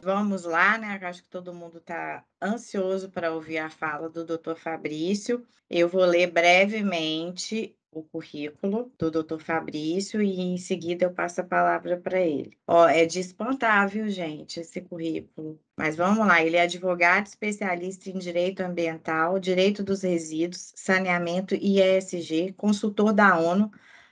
Vamos lá, né, acho que todo mundo está ansioso para ouvir a fala do doutor Fabrício. Eu vou ler brevemente o currículo do doutor Fabrício e em seguida eu passo a palavra para ele. Ó, é de espantar, viu, gente, esse currículo. Mas vamos lá, ele é advogado especialista em direito ambiental, direito dos resíduos, saneamento e ESG, consultor da ONU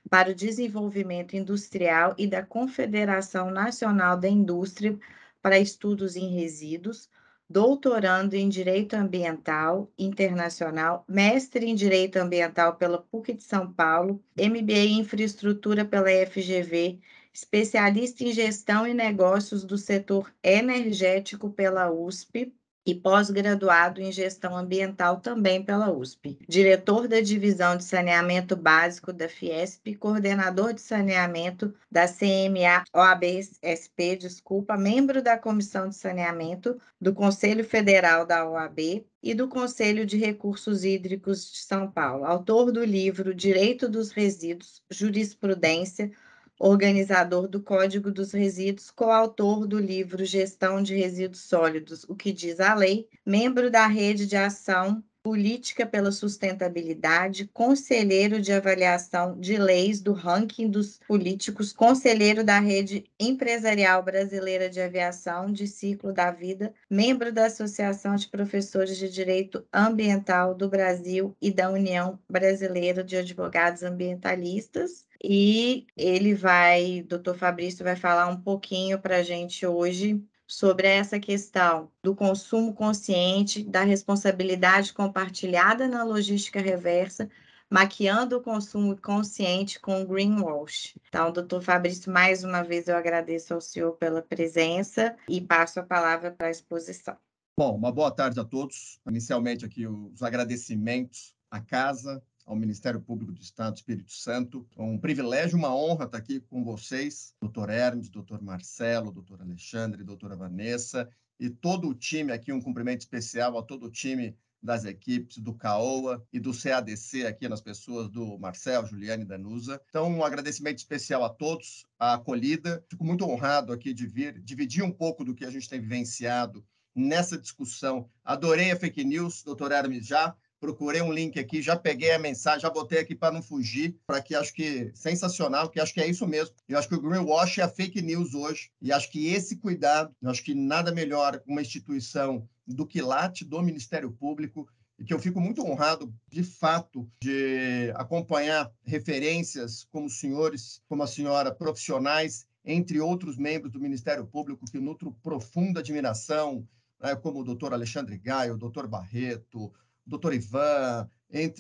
para o desenvolvimento industrial e da Confederação Nacional da Indústria para estudos em resíduos, doutorando em Direito Ambiental Internacional, mestre em Direito Ambiental pela PUC de São Paulo, MBA em Infraestrutura pela FGV, especialista em Gestão e Negócios do Setor Energético pela USP, e pós-graduado em Gestão Ambiental também pela USP. Diretor da Divisão de Saneamento Básico da Fiesp, coordenador de saneamento da CMA-OAB-SP, membro da Comissão de Saneamento do Conselho Federal da OAB e do Conselho de Recursos Hídricos de São Paulo. Autor do livro Direito dos Resíduos, Jurisprudência, organizador do Código dos Resíduos, coautor do livro Gestão de Resíduos Sólidos, o que diz a lei, membro da Rede de Ação Política pela Sustentabilidade, conselheiro de avaliação de leis do ranking dos políticos, conselheiro da Rede Empresarial Brasileira de Aviação de Ciclo da Vida, membro da Associação de Professores de Direito Ambiental do Brasil e da União Brasileira de Advogados Ambientalistas. E doutor Fabrício vai falar um pouquinho para a gente hoje sobre essa questão do consumo consciente, da responsabilidade compartilhada na logística reversa, maquiando o consumo consciente com greenwash. Então, doutor Fabrício, mais uma vez eu agradeço ao senhor pela presença e passo a palavra para a exposição. Bom, uma boa tarde a todos. Inicialmente aqui os agradecimentos à casa, ao Ministério Público do Estado do Espírito Santo. É um privilégio, uma honra estar aqui com vocês, doutor Hermes, doutor Marcelo, doutor Alexandre, doutora Vanessa e todo o time aqui, um cumprimento especial a todo o time das equipes do CAOA e do CADC aqui nas pessoas do Marcel, Juliane e Danusa. Então, um agradecimento especial a todos, a acolhida. Fico muito honrado aqui de vir dividir um pouco do que a gente tem vivenciado nessa discussão. Adorei a fake news, doutor Hermes, já procurei um link aqui, já peguei a mensagem, já botei aqui para não fugir, para que acho que sensacional, que acho que é isso mesmo. Eu acho que o greenwash é a fake news hoje, e acho que esse cuidado, eu acho que nada melhor uma instituição do quilate do Ministério Público, e que eu fico muito honrado, de fato, de acompanhar referências como os senhores, como a senhora, profissionais, entre outros membros do Ministério Público, que nutro profunda admiração, né, como o doutor Alexandre Gaio, o doutor Barreto, o doutor Ivan,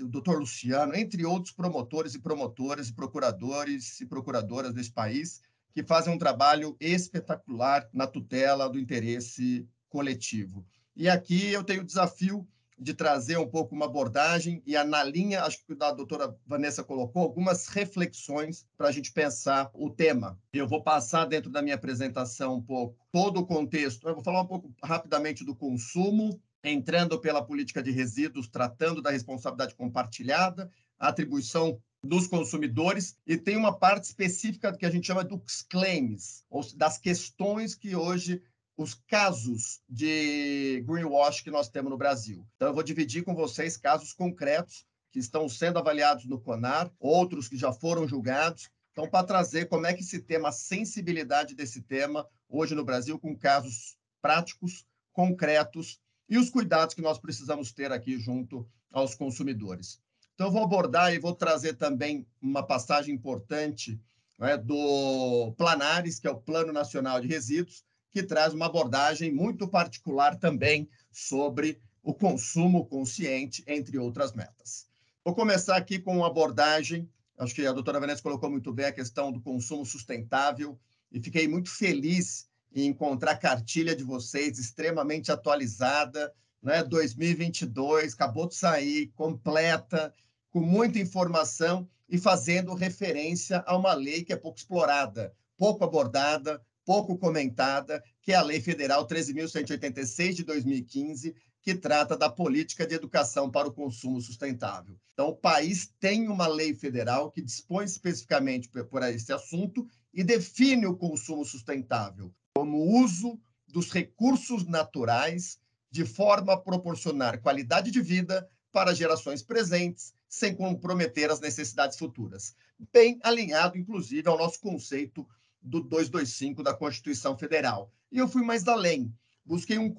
o doutor Luciano, entre outros promotores e promotoras e procuradores e procuradoras desse país, que fazem um trabalho espetacular na tutela do interesse coletivo. E aqui eu tenho o desafio de trazer um pouco uma abordagem e na linha, acho que a doutora Vanessa colocou, algumas reflexões para a gente pensar o tema. Eu vou passar dentro da minha apresentação um pouco todo o contexto. Eu vou falar um pouco rapidamente do consumo, entrando pela política de resíduos, tratando da responsabilidade compartilhada, a atribuição dos consumidores, e tem uma parte específica que a gente chama dos claims, ou das questões que hoje os casos de greenwash que nós temos no Brasil. Então, eu vou dividir com vocês casos concretos que estão sendo avaliados no CONAR, outros que já foram julgados. Então, para trazer como é que esse tema, a sensibilidade desse tema hoje no Brasil, com casos práticos, concretos, e os cuidados que nós precisamos ter aqui junto aos consumidores. Então, eu vou abordar e vou trazer também uma passagem importante, né, do Planares, que é o Plano Nacional de Resíduos, que traz uma abordagem muito particular também sobre o consumo consciente, entre outras metas. Vou começar aqui com uma abordagem, acho que a doutora Vanessa colocou muito bem a questão do consumo sustentável, e fiquei muito feliz em encontrar a cartilha de vocês extremamente atualizada, né? 2022, acabou de sair, completa, com muita informação e fazendo referência a uma lei que é pouco explorada, pouco abordada, pouco comentada, que é a Lei Federal 13.186 de 2015, que trata da política de educação para o consumo sustentável. Então, o país tem uma lei federal que dispõe especificamente por esse assunto e define o consumo sustentável como uso dos recursos naturais de forma a proporcionar qualidade de vida para gerações presentes, sem comprometer as necessidades futuras. Bem alinhado, inclusive, ao nosso conceito do 225 da Constituição Federal. E eu fui mais além. Busquei um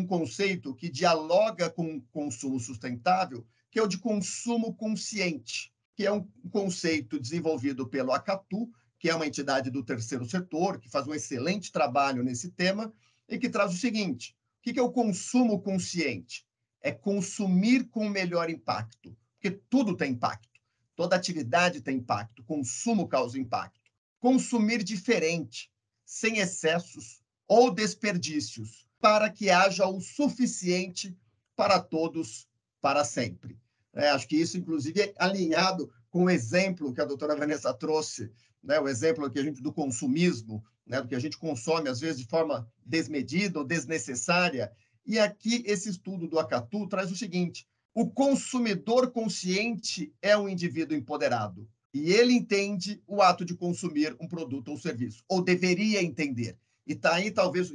conceito que dialoga com o consumo sustentável, que é o de consumo consciente, que é um conceito desenvolvido pelo Acatu, que é uma entidade do terceiro setor, que faz um excelente trabalho nesse tema, e que traz o seguinte: o que é o consumo consciente? É consumir com melhor impacto, porque tudo tem impacto, toda atividade tem impacto, consumo causa impacto. Consumir diferente, sem excessos ou desperdícios, para que haja o suficiente para todos, para sempre. Acho que isso, inclusive, é alinhado com o exemplo que a doutora Vanessa trouxe, o exemplo aqui do consumismo, do que a gente consome, às vezes, de forma desmedida ou desnecessária. E aqui, esse estudo do Acatu traz o seguinte: o consumidor consciente é um indivíduo empoderado e ele entende o ato de consumir um produto ou serviço, ou deveria entender. E está aí, talvez,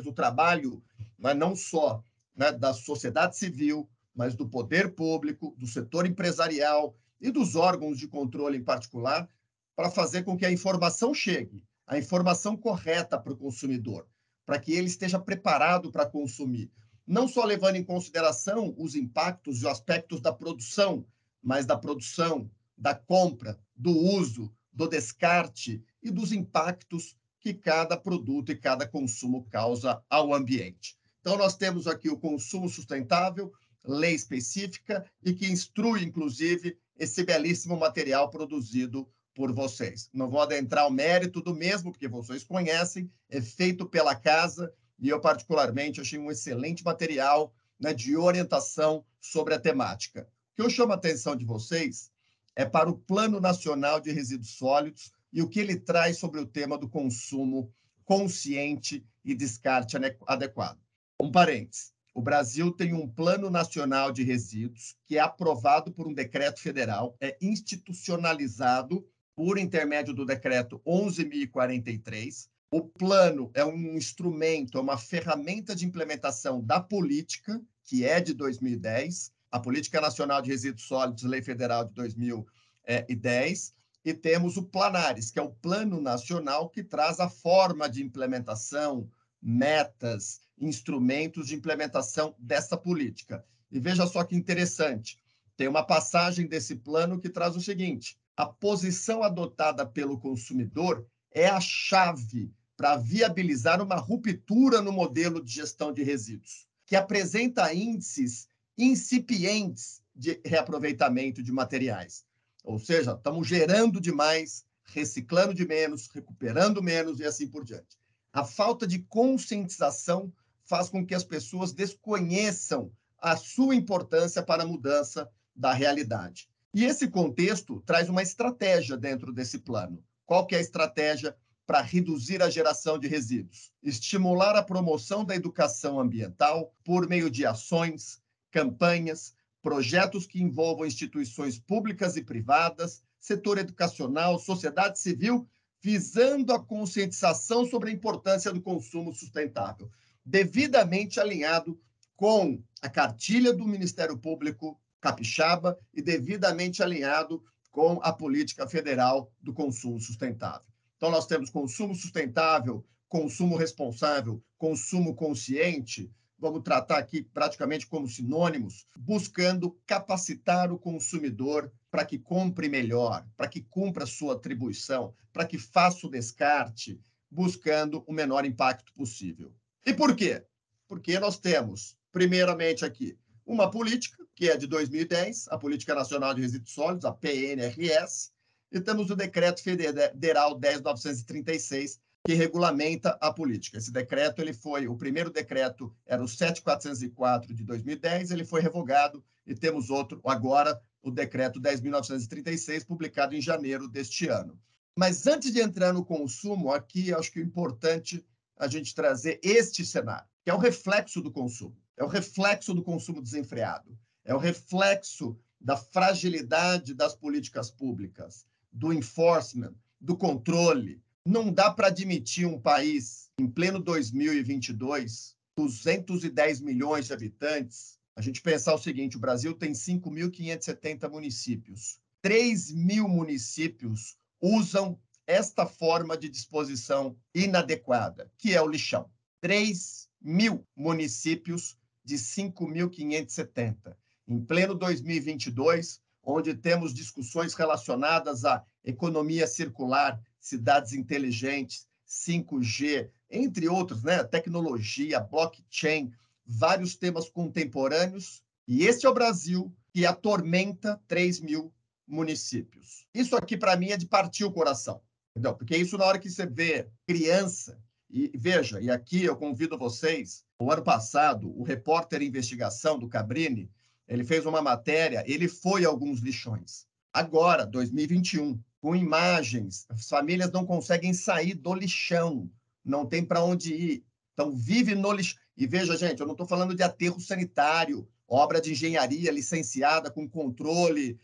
o trabalho, mas não só da sociedade civil, mas do poder público, do setor empresarial e dos órgãos de controle em particular, para fazer com que a informação chegue, a informação correta para o consumidor, para que ele esteja preparado para consumir, não só levando em consideração os impactos e os aspectos da produção, mas da produção, da compra, do uso, do descarte e dos impactos que cada produto e cada consumo causa ao ambiente. Então, nós temos aqui o consumo sustentável, lei específica e que instrui, inclusive, esse belíssimo material produzido por vocês. Não vou adentrar o mérito do mesmo, porque vocês conhecem, é feito pela casa e eu, particularmente, achei um excelente material de orientação sobre a temática. O que eu chamo a atenção de vocês é para o Plano Nacional de Resíduos Sólidos e o que ele traz sobre o tema do consumo consciente e descarte adequado. Um parênteses: o Brasil tem um Plano Nacional de Resíduos que é aprovado por um decreto federal, é institucionalizado por intermédio do decreto 11.043. O plano é um instrumento, é uma ferramenta de implementação da política, que é de 2010, a Política Nacional de Resíduos Sólidos, Lei Federal de 2010, e temos o Planares, que é o Plano Nacional que traz a forma de implementação, metas, instrumentos de implementação dessa política. E veja só que interessante, tem uma passagem desse plano que traz o seguinte: a posição adotada pelo consumidor é a chave para viabilizar uma ruptura no modelo de gestão de resíduos, que apresenta índices incipientes de reaproveitamento de materiais. Ou seja, estamos gerando demais, reciclando de menos, recuperando menos e assim por diante. A falta de conscientização faz com que as pessoas desconheçam a sua importância para a mudança da realidade. E esse contexto traz uma estratégia dentro desse plano. Qual que é a estratégia para reduzir a geração de resíduos? Estimular a promoção da educação ambiental por meio de ações, campanhas, projetos que envolvam instituições públicas e privadas, setor educacional, sociedade civil, visando a conscientização sobre a importância do consumo sustentável, devidamente alinhado com a cartilha do Ministério Público capixaba e devidamente alinhado com a política federal do consumo sustentável. Então, nós temos consumo sustentável, consumo responsável, consumo consciente, vamos tratar aqui praticamente como sinônimos, buscando capacitar o consumidor para que compre melhor, para que cumpra a sua atribuição, para que faça o descarte, buscando o menor impacto possível. E por quê? Porque nós temos, primeiramente aqui, uma política, que é de 2010, a Política Nacional de Resíduos Sólidos, a PNRS, e temos o Decreto Federal 10.936, que regulamenta a política. Esse decreto, o primeiro decreto era o 7.404 de 2010, ele foi revogado e temos outro agora, o decreto 10.936, publicado em janeiro deste ano. Mas antes de entrar no consumo, aqui acho que é importante a gente trazer este cenário, que é o reflexo do consumo. é o reflexo do consumo desenfreado, é o reflexo da fragilidade das políticas públicas, do enforcement, do controle. Não dá para admitir um país em pleno 2022, 210 milhões de habitantes. A gente pensar o seguinte, o Brasil tem 5.570 municípios. 3.000 municípios usam esta forma de disposição inadequada, que é o lixão. 3.000 municípios de 5.570. Em pleno 2022, onde temos discussões relacionadas à economia circular, cidades inteligentes, 5G, entre outros, né? Tecnologia, blockchain, vários temas contemporâneos. E este é o Brasil que atormenta 3.000 municípios. Isso aqui, para mim, é de partir o coração. Entendeu? Porque isso, na hora que você vê criança, e veja, e aqui eu convido vocês, o ano passado, o repórter investigação do Cabrini, ele fez uma matéria, ele foi a alguns lixões. Agora, 2021, com imagens, as famílias não conseguem sair do lixão, não tem para onde ir. Então, vive no lixão. E veja, gente, eu não estou falando de aterro sanitário, obra de engenharia licenciada com controle,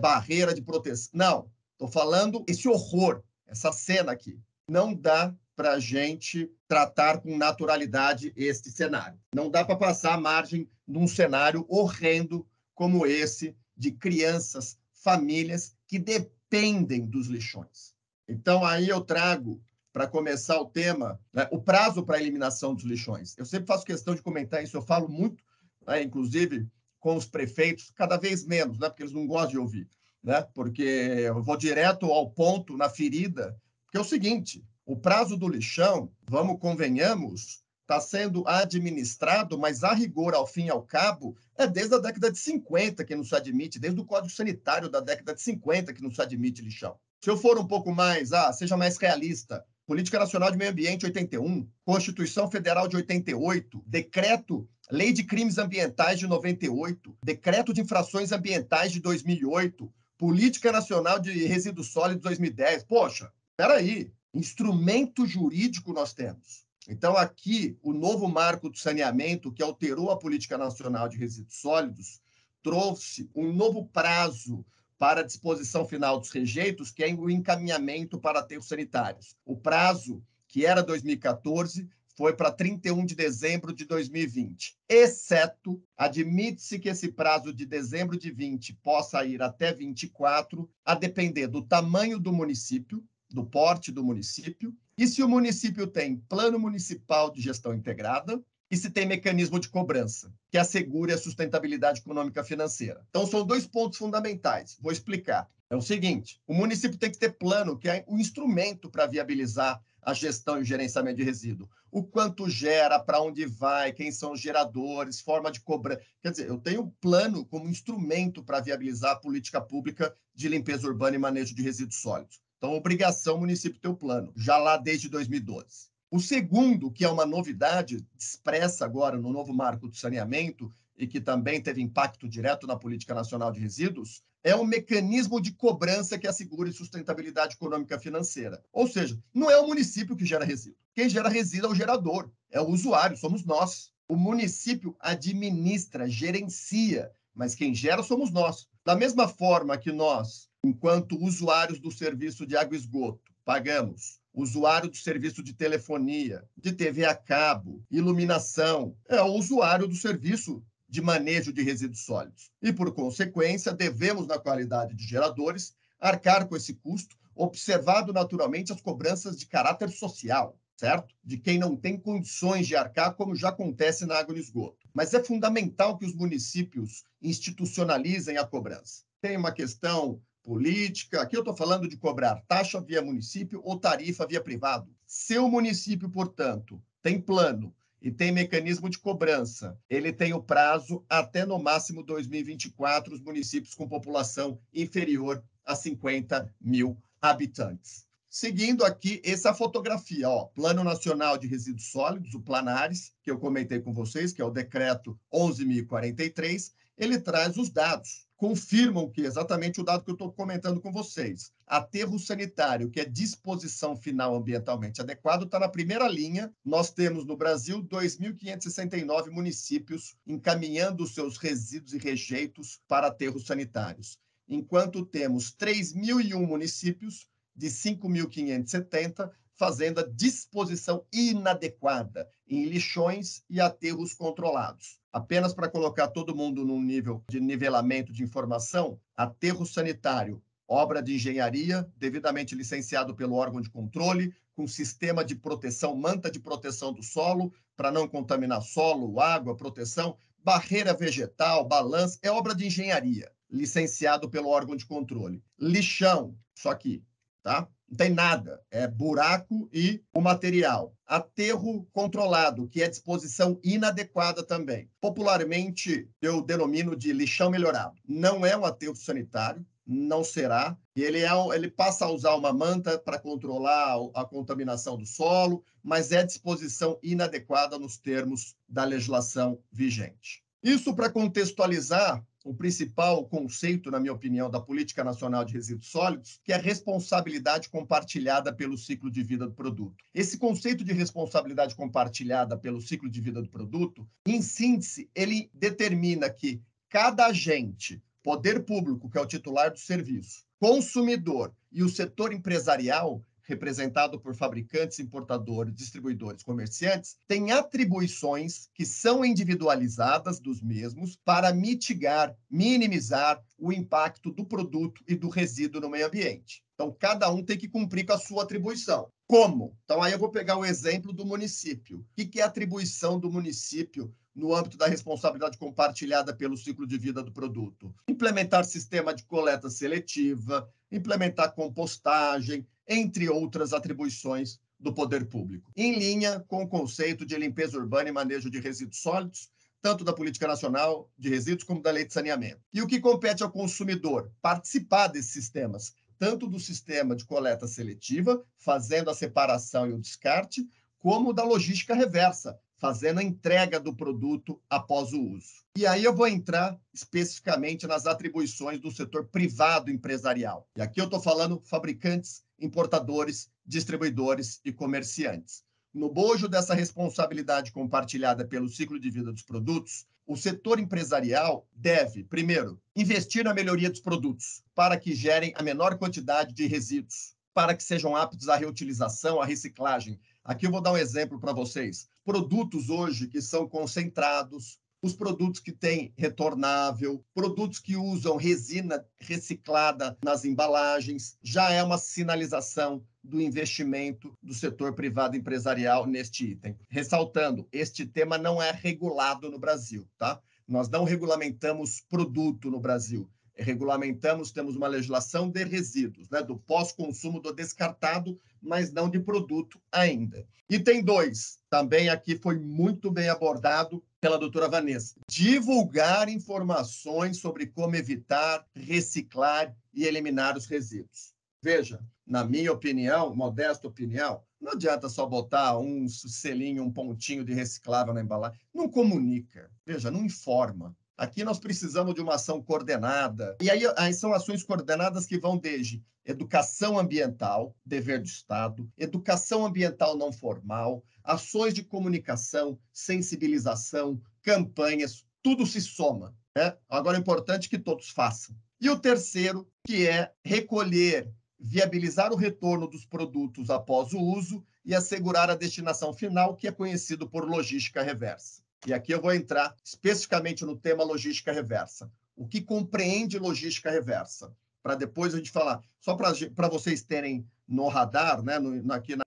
barreira de proteção. Não, estou falando esse horror, essa cena aqui. Não dá para a gente tratar com naturalidade este cenário. Não dá para passar a margem num cenário horrendo como esse de crianças, famílias que dependem dos lixões. Então, aí eu trago, para começar o tema, né, o prazo para a eliminação dos lixões. Eu sempre faço questão de comentar isso, eu falo muito, né, inclusive com os prefeitos, cada vez menos, né, porque eles não gostam de ouvir, né, porque eu vou direto ao ponto, na ferida, porque é o seguinte, o prazo do lixão, vamos, convenhamos, está sendo administrado, mas a rigor, ao fim e ao cabo, é desde a década de 50 que não se admite, desde o Código Sanitário da década de 50 que não se admite lixão. Se eu for um pouco mais, seja mais realista, Política Nacional de Meio Ambiente, 81, Constituição Federal de 88, Decreto, Lei de Crimes Ambientais de 98, Decreto de Infrações Ambientais de 2008, Política Nacional de Resíduos Sólidos de 2010. Poxa, espera aí, instrumento jurídico nós temos. Então, aqui, o novo marco do saneamento, que alterou a Política Nacional de Resíduos Sólidos, trouxe um novo prazo para a disposição final dos rejeitos, que é o encaminhamento para aterros sanitários. O prazo, que era 2014, foi para 31 de dezembro de 2020. Exceto, admite-se que esse prazo de dezembro de 20 possa ir até 24, a depender do tamanho do município, do porte do município, e se o município tem plano municipal de gestão integrada, e se tem mecanismo de cobrança, que assegure a sustentabilidade econômica financeira. Então, são dois pontos fundamentais. Vou explicar. É o seguinte, o município tem que ter plano, que é o instrumento para viabilizar a gestão e o gerenciamento de resíduo. O quanto gera, para onde vai, quem são os geradores, forma de cobrança. Quer dizer, eu tenho um plano como instrumento para viabilizar a política pública de limpeza urbana e manejo de resíduos sólidos. Então, obrigação o município ter o plano, já lá desde 2012. O segundo, que é uma novidade expressa agora no novo marco do saneamento e que também teve impacto direto na Política Nacional de Resíduos, é um mecanismo de cobrança que assegure sustentabilidade econômica financeira. Ou seja, não é o município que gera resíduo. Quem gera resíduo é o gerador, é o usuário, somos nós. O município administra, gerencia, mas quem gera somos nós. Da mesma forma que nós, enquanto usuários do serviço de água e esgoto, pagamos, usuário do serviço de telefonia, de TV a cabo, iluminação, é o usuário do serviço de manejo de resíduos sólidos. E, por consequência, devemos, na qualidade de geradores, arcar com esse custo, observado naturalmente as cobranças de caráter social, certo? De quem não tem condições de arcar, como já acontece na água e no esgoto. Mas é fundamental que os municípios institucionalizem a cobrança. Tem uma questão política. Aqui eu estou falando de cobrar taxa via município ou tarifa via privado. Se o município, portanto, tem plano e tem mecanismo de cobrança, ele tem o prazo até no máximo 2024, os municípios com população inferior a 50 mil habitantes. Seguindo aqui, essa fotografia, Plano Nacional de Resíduos Sólidos, o Planares, que eu comentei com vocês, que é o decreto 11.043, ele traz os dados, confirmam que exatamente o dado que eu estou comentando com vocês. Aterro sanitário, que é disposição final ambientalmente adequado, está na primeira linha. Nós temos no Brasil 2.569 municípios encaminhando os seus resíduos e rejeitos para aterros sanitários, enquanto temos 3.001 municípios de 5.570 fazendo a disposição inadequada em lixões e aterros controlados. Apenas para colocar todo mundo num nível de nivelamento de informação, aterro sanitário, obra de engenharia, devidamente licenciado pelo órgão de controle, com sistema de proteção, manta de proteção do solo, para não contaminar solo, água, proteção, barreira vegetal, balanço, é obra de engenharia, licenciado pelo órgão de controle. Lixão, só aqui, tá? Não tem nada, é buraco e o material. Aterro controlado, que é disposição inadequada também. Popularmente, eu denomino de lixão melhorado. Não é um aterro sanitário, não será. Ele passa a usar uma manta para controlar a contaminação do solo, mas é disposição inadequada nos termos da legislação vigente. Isso para contextualizar o principal conceito, na minha opinião, da Política Nacional de Resíduos Sólidos, que é a responsabilidade compartilhada pelo ciclo de vida do produto. Esse conceito de responsabilidade compartilhada pelo ciclo de vida do produto, em síntese, ele determina que cada agente, poder público, que é o titular do serviço, consumidor e o setor empresarial, representado por fabricantes, importadores, distribuidores, comerciantes, tem atribuições que são individualizadas dos mesmos para mitigar, minimizar o impacto do produto e do resíduo no meio ambiente. Então, cada um tem que cumprir com a sua atribuição. Como? Então, aí eu vou pegar o exemplo do município. O que é a atribuição do município no âmbito da responsabilidade compartilhada pelo ciclo de vida do produto? Implementar sistema de coleta seletiva, implementar compostagem, entre outras atribuições do poder público, em linha com o conceito de limpeza urbana e manejo de resíduos sólidos, tanto da Política Nacional de Resíduos como da Lei de Saneamento. E o que compete ao consumidor? Participar desses sistemas, tanto do sistema de coleta seletiva, fazendo a separação e o descarte, como da logística reversa, fazendo a entrega do produto após o uso. E aí eu vou entrar especificamente nas atribuições do setor privado empresarial. E aqui eu estou falando fabricantes, importadores, distribuidores e comerciantes. No bojo dessa responsabilidade compartilhada pelo ciclo de vida dos produtos, o setor empresarial deve, primeiro, investir na melhoria dos produtos para que gerem a menor quantidade de resíduos, para que sejam aptos à reutilização, à reciclagem. Aqui eu vou dar um exemplo para vocês. Produtos hoje que são concentrados, os produtos que têm retornável, produtos que usam resina reciclada nas embalagens, já é uma sinalização do investimento do setor privado empresarial neste item. Ressaltando, este tema não é regulado no Brasil, tá? Nós não regulamentamos produto no Brasil. Regulamentamos, temos uma legislação de resíduos, né, do pós-consumo do descartado, mas não de produto ainda. Item 2, também aqui foi muito bem abordado pela doutora Vanessa. Divulgar informações sobre como evitar, reciclar e eliminar os resíduos. Veja, na minha opinião, modesta opinião, não adianta só botar um selinho, um pontinho de reciclável na embalagem. Não comunica, veja, não informa. Aqui nós precisamos de uma ação coordenada. E aí são ações coordenadas que vão desde educação ambiental, dever do Estado, educação ambiental não formal, ações de comunicação, sensibilização, campanhas, tudo se soma, né? Agora é importante que todos façam. E o terceiro, que é recolher, viabilizar o retorno dos produtos após o uso e assegurar a destinação final, que é conhecido por logística reversa. E aqui eu vou entrar especificamente no tema logística reversa. O que compreende logística reversa? Para depois a gente falar, só para vocês terem no radar, né,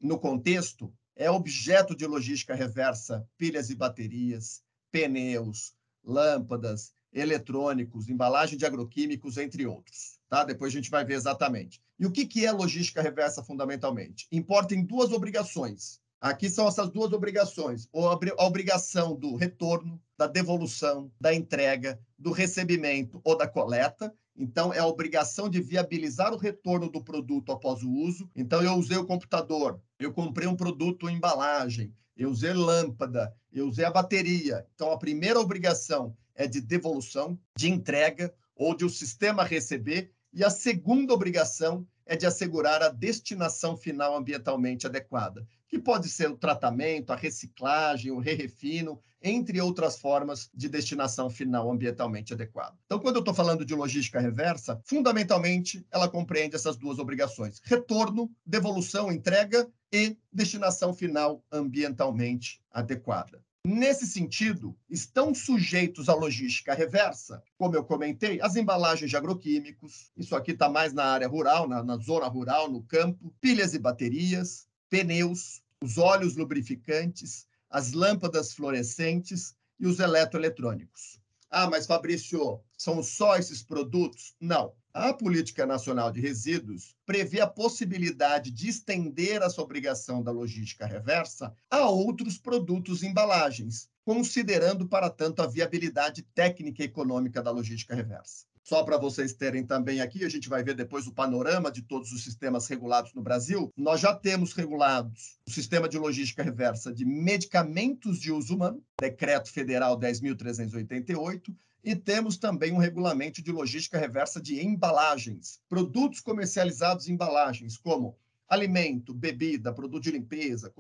no contexto, é objeto de logística reversa pilhas e baterias, pneus, lâmpadas, eletrônicos, embalagem de agroquímicos, entre outros. Tá? Depois a gente vai ver exatamente. E o que é logística reversa fundamentalmente? Importa em duas obrigações. Aqui são essas duas obrigações. A obrigação do retorno, da devolução, da entrega, do recebimento ou da coleta. Então, é a obrigação de viabilizar o retorno do produto após o uso. Então, eu usei o computador, eu comprei um produto em embalagem, eu usei lâmpada, eu usei a bateria. Então, a primeira obrigação é de devolução, de entrega ou de o sistema receber, e a segunda obrigação é de assegurar a destinação final ambientalmente adequada, que pode ser o tratamento, a reciclagem, o re-refino, entre outras formas de destinação final ambientalmente adequada. Então, quando eu estou falando de logística reversa, fundamentalmente ela compreende essas duas obrigações: retorno, devolução, entrega e destinação final ambientalmente adequada. Nesse sentido, estão sujeitos à logística reversa, como eu comentei, as embalagens de agroquímicos, isso aqui está mais na área rural, na zona rural, no campo, pilhas e baterias, pneus, os óleos lubrificantes, as lâmpadas fluorescentes e os eletroeletrônicos. Ah, mas Fabrício, são só esses produtos? Não. A Política Nacional de Resíduos prevê a possibilidade de estender essa obrigação da logística reversa a outros produtos e embalagens, considerando, para tanto, a viabilidade técnica e econômica da logística reversa. Só para vocês terem também aqui, a gente vai ver depois o panorama de todos os sistemas regulados no Brasil. Nós já temos regulados o sistema de logística reversa de medicamentos de uso humano, Decreto Federal 10.388, e temos também um regulamento de logística reversa de embalagens, produtos comercializados em embalagens, como alimento, bebida, produto de limpeza,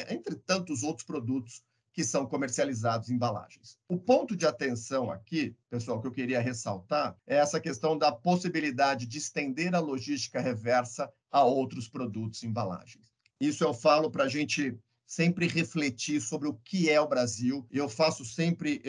entre tantos outros produtos que são comercializados em embalagens. O ponto de atenção aqui, pessoal, que eu queria ressaltar, é essa questão da possibilidade de estender a logística reversa a outros produtos e embalagens. Isso eu falo para a gente sempre refletir sobre o que é o Brasil. Eu faço sempre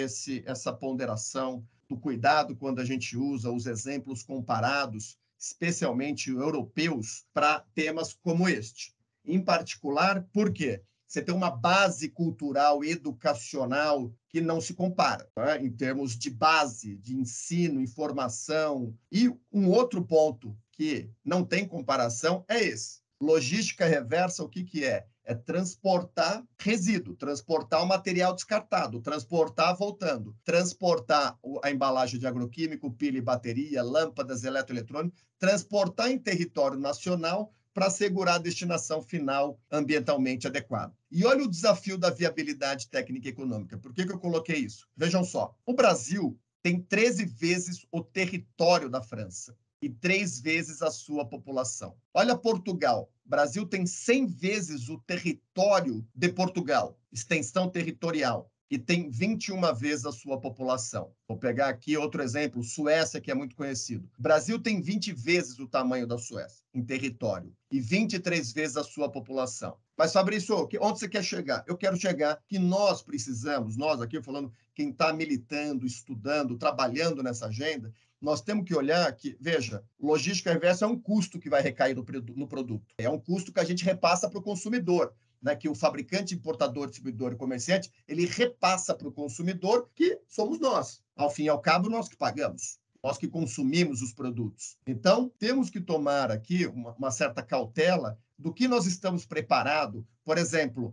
essa ponderação do cuidado quando a gente usa os exemplos comparados, especialmente europeus, para temas como este. Em particular, por quê? Você tem uma base cultural, educacional, que não se compara, né? Em termos de base, de ensino, informação. E um outro ponto que não tem comparação é esse. Logística reversa, o que é? É transportar resíduo, transportar o material descartado, transportar voltando, transportar a embalagem de agroquímico, pilha e bateria, lâmpadas, eletroeletrônicos, transportar em território nacional para assegurar a destinação final ambientalmente adequada. E olha o desafio da viabilidade técnica e econômica. Por que eu coloquei isso? Vejam só, o Brasil tem 13 vezes o território da França e 3 vezes a sua população. Olha Portugal. O Brasil tem 100 vezes o território de Portugal, extensão territorial, e tem 21 vezes a sua população. Vou pegar aqui outro exemplo, Suécia, que é muito conhecido. O Brasil tem 20 vezes o tamanho da Suécia em território e 23 vezes a sua população. Mas, Fabrício, onde você quer chegar? Eu quero chegar que nós precisamos, nós aqui falando, quem está militando, estudando, trabalhando nessa agenda, nós temos que olhar que, veja, logística reversa é um custo que vai recair no produto. É um custo que a gente repassa para o consumidor, né, que o fabricante, importador, distribuidor e comerciante, ele repassa para o consumidor, que somos nós. Ao fim e ao cabo, nós que pagamos. Nós que consumimos os produtos. Então, temos que tomar aqui uma certa cautela do que nós estamos preparados. Por exemplo,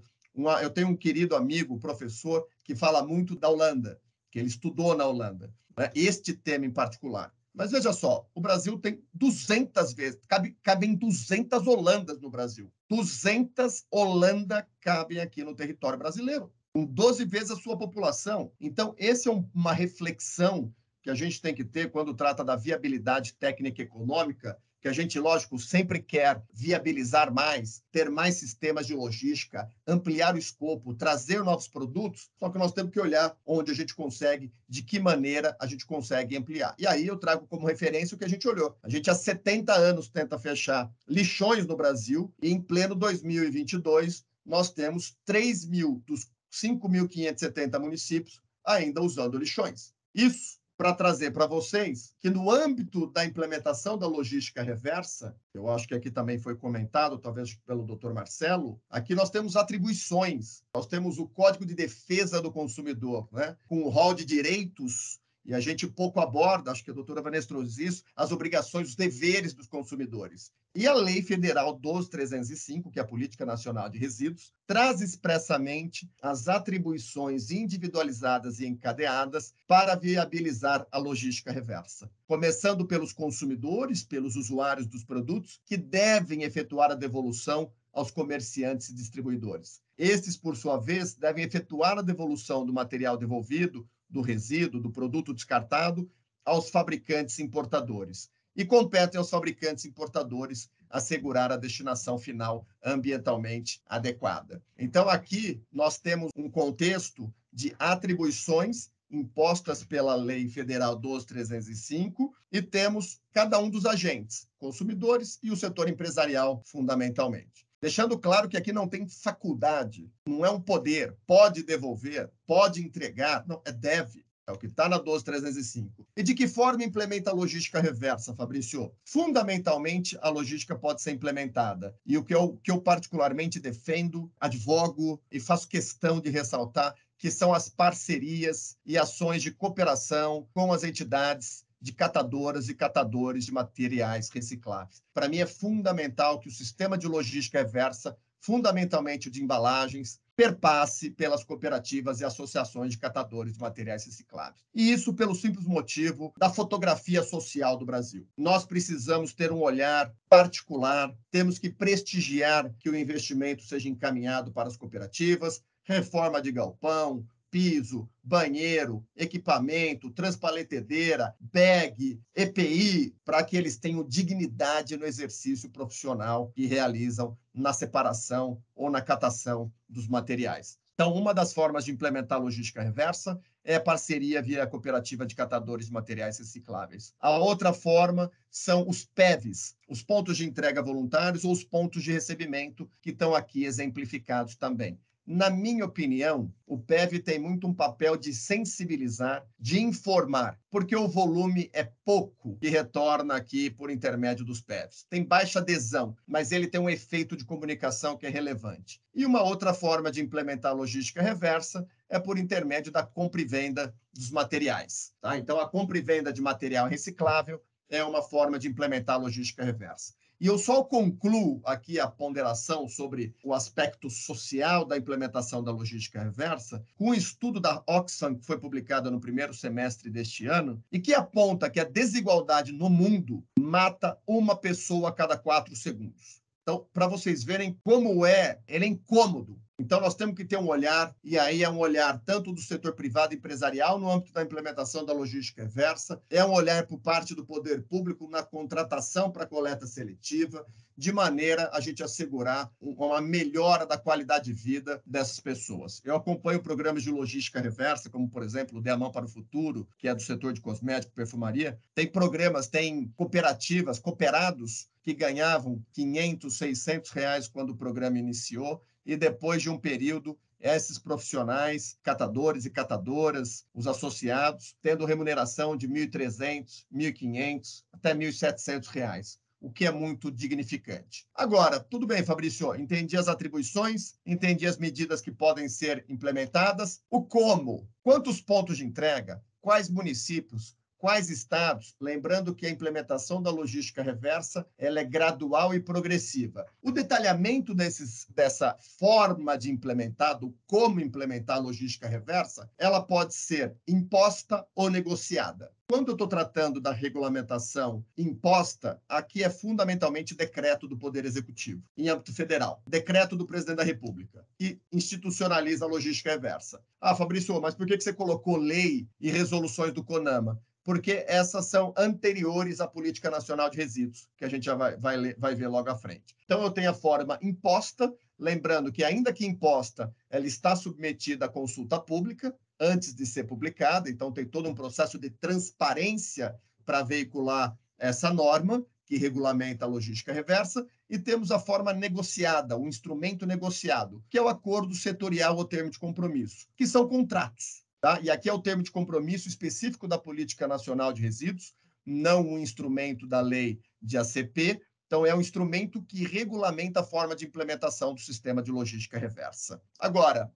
eu tenho um querido amigo, professor, que fala muito da Holanda, que ele estudou na Holanda, né, este tema em particular. Mas veja só, o Brasil tem 200 vezes, cabem 200 Holandas no Brasil. 200 Holanda cabem aqui no território brasileiro, com 12 vezes a sua população. Então, essa é uma reflexão que a gente tem que ter quando trata da viabilidade técnica e econômica, que a gente, lógico, sempre quer viabilizar mais, ter mais sistemas de logística, ampliar o escopo, trazer novos produtos, só que nós temos que olhar onde a gente consegue, de que maneira a gente consegue ampliar. E aí eu trago como referência o que a gente olhou. A gente há 70 anos tenta fechar lixões no Brasil e em pleno 2022 nós temos 3.000 dos 5.570 municípios ainda usando lixões. Isso para trazer para vocês que no âmbito da implementação da logística reversa, eu acho que aqui também foi comentado, talvez pelo Dr. Marcelo, aqui nós temos atribuições, nós temos o Código de Defesa do Consumidor, né, com o rol de direitos, e a gente pouco aborda, acho que a doutora Vanessa trouxe isso, as obrigações, os deveres dos consumidores. E a Lei Federal 12.305, que é a Política Nacional de Resíduos, traz expressamente as atribuições individualizadas e encadeadas para viabilizar a logística reversa. Começando pelos consumidores, pelos usuários dos produtos, que devem efetuar a devolução aos comerciantes e distribuidores. Estes, por sua vez, devem efetuar a devolução do material devolvido do resíduo, do produto descartado, aos fabricantes importadores. E compete aos fabricantes importadores assegurar a destinação final ambientalmente adequada. Então, aqui nós temos um contexto de atribuições impostas pela Lei Federal 12.305 e temos cada um dos agentes, consumidores e o setor empresarial, fundamentalmente. Deixando claro que aqui não tem faculdade, não é um poder, pode devolver, pode entregar, não, é deve. É o que está na 12.305. E de que forma implementa a logística reversa, Fabrício? Fundamentalmente, a logística pode ser implementada. E o que eu particularmente defendo, advogo e faço questão de ressaltar, que são as parcerias e ações de cooperação com as entidades de catadoras e catadores de materiais recicláveis. Para mim, é fundamental que o sistema de logística reversa, fundamentalmente de embalagens, perpasse pelas cooperativas e associações de catadores de materiais recicláveis. E isso pelo simples motivo da fotografia social do Brasil. Nós precisamos ter um olhar particular, temos que prestigiar que o investimento seja encaminhado para as cooperativas, reforma de galpão, piso, banheiro, equipamento, transpaletedeira, bag, EPI, para que eles tenham dignidade no exercício profissional que realizam na separação ou na catação dos materiais. Então, uma das formas de implementar a logística reversa é a parceria via cooperativa de catadores de materiais recicláveis. A outra forma são os PEVs, os pontos de entrega voluntários ou os pontos de recebimento, que estão aqui exemplificados também. Na minha opinião, o PEV tem muito um papel de sensibilizar, de informar, porque o volume é pouco que retorna aqui por intermédio dos PEVs. Tem baixa adesão, mas ele tem um efeito de comunicação que é relevante. E uma outra forma de implementar a logística reversa é por intermédio da compra e venda dos materiais. Tá? Então, a compra e venda de material reciclável é uma forma de implementar a logística reversa. E eu só concluo aqui a ponderação sobre o aspecto social da implementação da logística reversa com um estudo da Oxfam que foi publicado no primeiro semestre deste ano e que aponta que a desigualdade no mundo mata uma pessoa a cada 4 segundos. Então, para vocês verem como ele é incômodo. Então, nós temos que ter um olhar, e aí é um olhar tanto do setor privado e empresarial no âmbito da implementação da logística reversa, é um olhar por parte do poder público na contratação para coleta seletiva, de maneira a gente assegurar uma melhora da qualidade de vida dessas pessoas. Eu acompanho programas de logística reversa, como, por exemplo, o De A Mão para o Futuro, que é do setor de cosmético e perfumaria. Tem programas, tem cooperativas, cooperados, que ganhavam R$500, R$600 quando o programa iniciou, e depois de um período, esses profissionais, catadores e catadoras, os associados, tendo remuneração de R$1.300, R$1.500, até R$1.700, o que é muito dignificante. Agora, tudo bem, Fabrício, entendi as atribuições, entendi as medidas que podem ser implementadas, o como, quantos pontos de entrega, quais municípios, quais estados, lembrando que a implementação da logística reversa ela é gradual e progressiva. O detalhamento dessa forma de implementar, do como implementar a logística reversa, ela pode ser imposta ou negociada. Quando eu estou tratando da regulamentação imposta, aqui é fundamentalmente decreto do Poder Executivo, em âmbito federal. Decreto do Presidente da República, que institucionaliza a logística reversa. Ah, Fabrício, mas por que você colocou lei e resoluções do CONAMA? Porque essas são anteriores à Política Nacional de Resíduos, que a gente já vai ver logo à frente. Então, eu tenho a forma imposta, lembrando que, ainda que imposta, ela está submetida à consulta pública antes de ser publicada, então tem todo um processo de transparência para veicular essa norma, que regulamenta a logística reversa, e temos a forma negociada, o instrumento negociado, que é o acordo setorial ou termo de compromisso, que são contratos. Tá? E aqui é o termo de compromisso específico da Política Nacional de Resíduos, não um instrumento da lei de ACP. Então, é um instrumento que regulamenta a forma de implementação do sistema de logística reversa. Agora,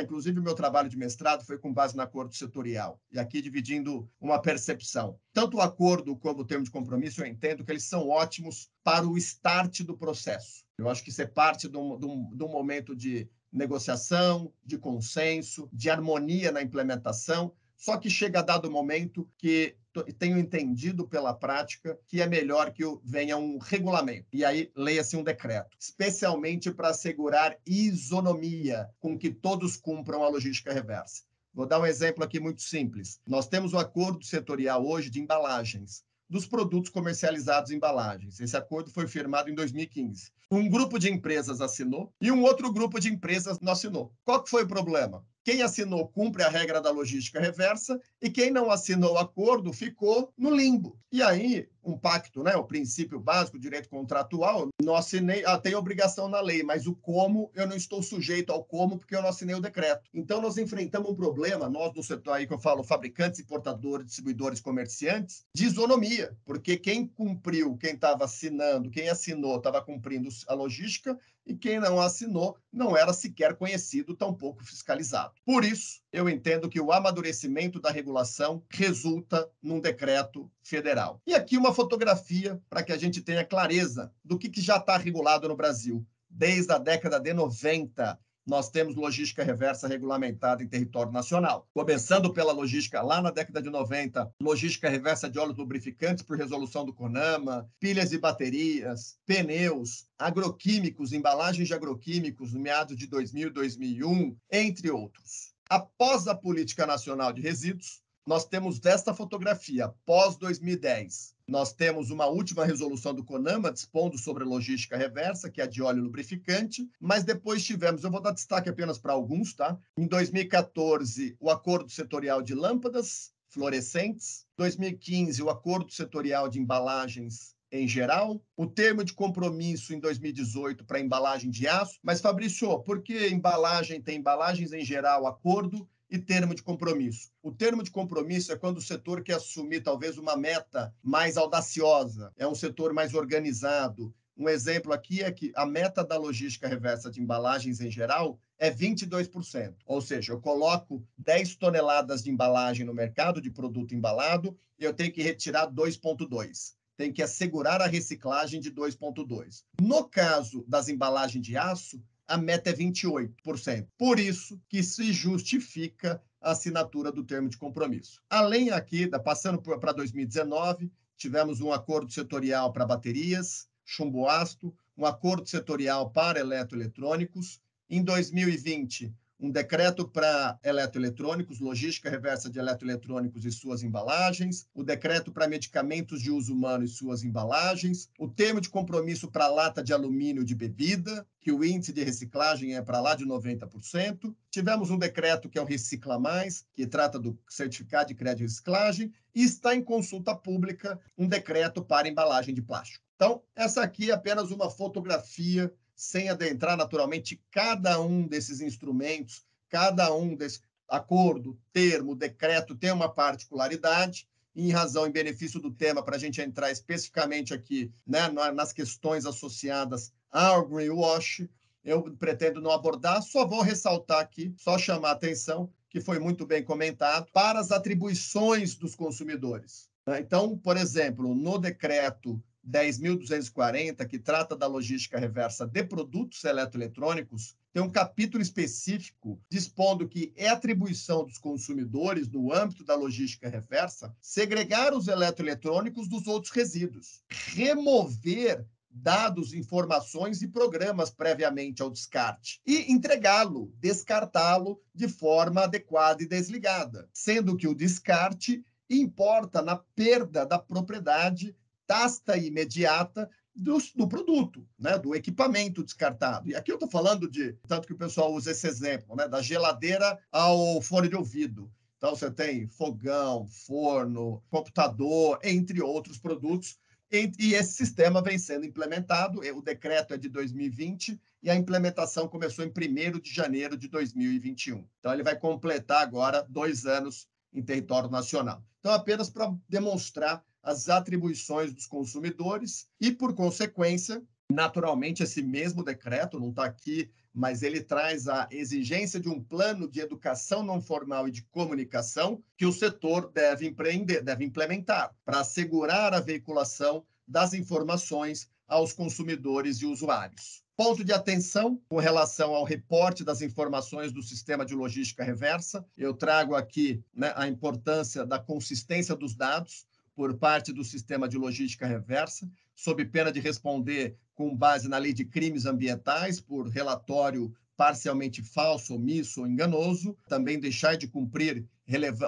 inclusive, o meu trabalho de mestrado foi com base no acordo setorial, e aqui dividindo uma percepção. Tanto o acordo como o termo de compromisso, eu entendo que eles são ótimos para o start do processo. Eu acho que isso é parte de um momento de negociação, de consenso, de harmonia na implementação, só que chega a dado momento que tenho entendido pela prática que é melhor que venha um regulamento, e aí leia-se um decreto, especialmente para assegurar isonomia com que todos cumpram a logística reversa. Vou dar um exemplo aqui muito simples. Nós temos o acordo setorial hoje de embalagens, dos produtos comercializados em embalagens. Esse acordo foi firmado em 2015. Um grupo de empresas assinou e um outro grupo de empresas não assinou. Qual que foi o problema? Quem assinou cumpre a regra da logística reversa e quem não assinou o acordo ficou no limbo. E aí, um pacto, né, o princípio básico, o direito contratual, não assinei, tem obrigação na lei, mas o como, eu não estou sujeito ao como porque eu não assinei o decreto. Então, nós enfrentamos um problema, nós no setor aí que eu falo, fabricantes, importadores, distribuidores, comerciantes, de isonomia, porque quem cumpriu, quem estava assinando, quem assinou, estava cumprindo a logística, e quem não assinou não era sequer conhecido, tampouco fiscalizado. Por isso, eu entendo que o amadurecimento da regulação resulta num decreto federal. E aqui uma fotografia para que a gente tenha clareza do que já está regulado no Brasil. Desde a década de 90, nós temos logística reversa regulamentada em território nacional. Começando pela logística lá na década de 90, logística reversa de óleos lubrificantes por resolução do CONAMA, pilhas e baterias, pneus, agroquímicos, embalagens de agroquímicos no meados de 2000 e 2001, entre outros. Após a Política Nacional de Resíduos, nós temos desta fotografia, pós-2010. Nós temos uma última resolução do CONAMA dispondo sobre logística reversa, que é a de óleo lubrificante, mas depois tivemos, eu vou dar destaque apenas para alguns, tá? Em 2014, o Acordo Setorial de Lâmpadas Fluorescentes. 2015, o Acordo Setorial de Embalagens em geral, o termo de compromisso em 2018 para embalagem de aço. Mas, Fabrício, por que embalagem tem embalagens em geral, acordo e termo de compromisso? O termo de compromisso é quando o setor quer assumir talvez uma meta mais audaciosa, é um setor mais organizado. Um exemplo aqui é que a meta da logística reversa de embalagens em geral é 22%. Ou seja, eu coloco 10 toneladas de embalagem no mercado, de produto embalado, e eu tenho que retirar 2,2. Tem que assegurar a reciclagem de 2,2. No caso das embalagens de aço, a meta é 28%. Por isso que se justifica a assinatura do termo de compromisso. Além aqui, passando para 2019, tivemos um acordo setorial para baterias, chumbo ácido, um acordo setorial para eletroeletrônicos. Em 2020, um decreto para eletroeletrônicos, logística reversa de eletroeletrônicos e suas embalagens, o decreto para medicamentos de uso humano e suas embalagens, o termo de compromisso para lata de alumínio de bebida, que o índice de reciclagem é para lá de 90%. Tivemos um decreto que é o Recicla Mais, que trata do certificado de crédito de reciclagem, e está em consulta pública um decreto para embalagem de plástico. Então, essa aqui é apenas uma fotografia sem adentrar naturalmente cada um desses instrumentos, cada um desse acordo, termo, decreto tem uma particularidade, e em razão e benefício do tema, para a gente entrar especificamente aqui, né, nas questões associadas ao greenwash, eu pretendo não abordar, só vou ressaltar aqui, só chamar a atenção, que foi muito bem comentado, para as atribuições dos consumidores. Então, por exemplo, no decreto 10.240, que trata da logística reversa de produtos eletroeletrônicos, tem um capítulo específico dispondo que é atribuição dos consumidores, no âmbito da logística reversa, segregar os eletroeletrônicos dos outros resíduos, remover dados, informações e programas previamente ao descarte e entregá-lo, descartá-lo de forma adequada e desligada, sendo que o descarte importa na perda da propriedade tácita e imediata do produto, né, do equipamento descartado. E aqui eu estou falando de, tanto que o pessoal usa esse exemplo, né, da geladeira ao fone de ouvido. Então, você tem fogão, forno, computador, entre outros produtos, e esse sistema vem sendo implementado. O decreto é de 2020 e a implementação começou em 1º de janeiro de 2021. Então, ele vai completar agora 2 anos em território nacional. Então, apenas para demonstrar as atribuições dos consumidores e, por consequência, naturalmente, esse mesmo decreto, não está aqui, mas ele traz a exigência de um plano de educação não formal e de comunicação que o setor deve implementar para assegurar a veiculação das informações aos consumidores e usuários. Ponto de atenção com relação ao reporte das informações do sistema de logística reversa. Eu trago aqui, né, a importância da consistência dos dados por parte do sistema de logística reversa, sob pena de responder com base na lei de crimes ambientais, por relatório parcialmente falso, omisso ou enganoso, também deixar de cumprir